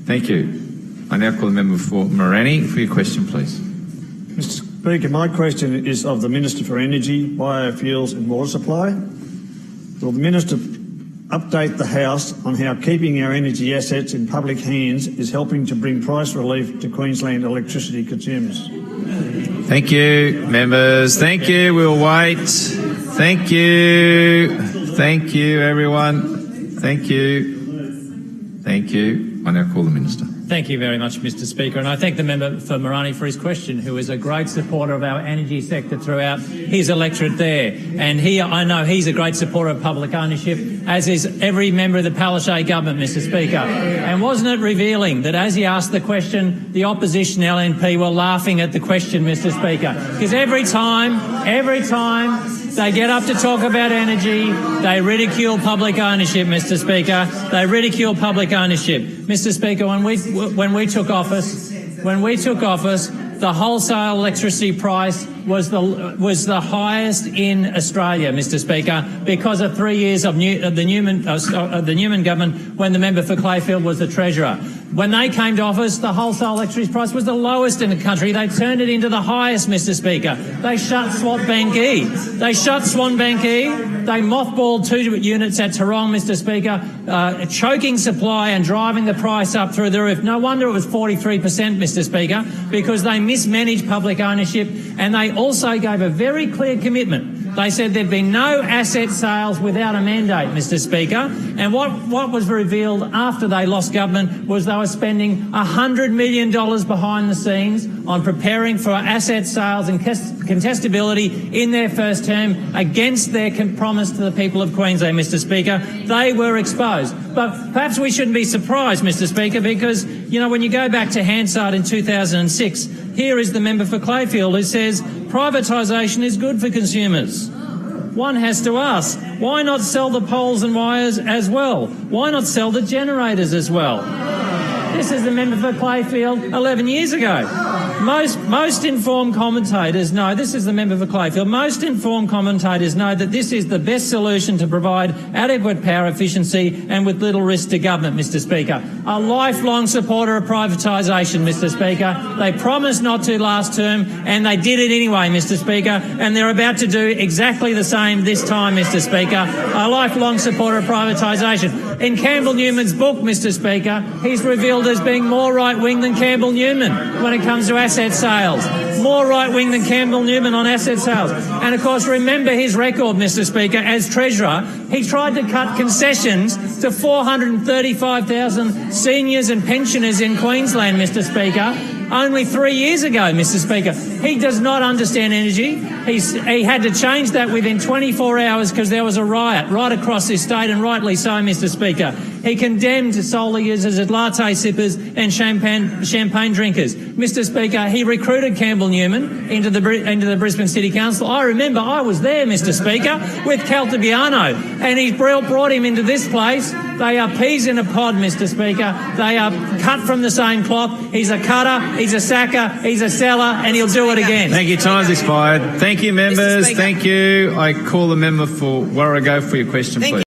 Thank you. I now call the member for Morani for your question, please. Mr Speaker, my question is of the Minister for Energy, Biofuels and Water Supply. Will the Minister update the House on how keeping our energy assets in public hands is helping to bring price relief to Queensland electricity consumers? Thank you, members. Thank you. We'll wait. Thank you. Thank you, everyone. Thank you. Thank you. I now call the Minister. Thank you very much, Mr Speaker, and I thank the member for Morani for his question, who is a great supporter of our energy sector throughout his electorate there. And I know he's a great supporter of public ownership, as is every member of the Palaszczuk government, Mr Speaker. And wasn't it revealing that as he asked the question, the opposition LNP were laughing at the question, Mr Speaker? Because every time they get up to talk about energy, they ridicule public ownership, Mr Speaker. They ridicule public ownership. Mr Speaker, when we took office, the wholesale electricity price was the highest in Australia, Mr Speaker, because of 3 years of the Newman government, when the member for Clayfield was the Treasurer. When they came to office, the wholesale electricity price was the lowest in the country. They turned it into the highest, Mr Speaker. They shut Swanbank E. They mothballed 2 units at Tarong, Mr Speaker, choking supply and driving the price up through the roof. No wonder it was 43%, Mr Speaker, because they mismanaged public ownership, and they also gave a very clear commitment. They said there'd be no asset sales without a mandate, Mr Speaker. And what was revealed after they lost government was they were spending $100 million behind the scenes on preparing for asset sales and contestability in their first term against their promise to the people of Queensland, Mr Speaker. They were exposed. But perhaps we shouldn't be surprised, Mr Speaker, because, you know, when you go back to Hansard in 2006, here is the member for Clayfield who says privatisation is good for consumers. One has to ask, why not sell the poles and wires as well? Why not sell the generators as well? This is the member for Clayfield 11 years ago. Most informed commentators know, this is the member for Clayfield, most informed commentators know that this is the best solution to provide adequate power efficiency and with little risk to government, Mr Speaker. A lifelong supporter of privatisation, Mr Speaker. They promised not to last term, and they did it anyway, Mr Speaker, and they're about to do exactly the same this time, Mr Speaker. A lifelong supporter of privatisation. In Campbell Newman's book, Mr Speaker, he's revealed as being more right-wing than Campbell Newman when it comes to asset sales. More right-wing than Campbell Newman on asset sales. And, of course, remember his record, Mr Speaker, as Treasurer. He tried to cut concessions to 435,000 seniors and pensioners in Queensland, Mr Speaker, only 3 years ago, Mr Speaker. He does not understand energy. He had to change that within 24 hours because there was a riot right across this state, and rightly so, Mr Speaker. He condemned solar users as latte sippers and champagne drinkers. Mr Speaker, he recruited Campbell Newman into the Brisbane City Council. I remember I was there, Mr Speaker, with Caltabiano, and he brought him into this place. They are peas in a pod, Mr Speaker. They are cut from the same cloth. He's a cutter, he's a sacker, he's a seller, and he'll do it again. Thank you. Time's expired. Thank you, members. Thank you. I call the member for Warrego for your question, please.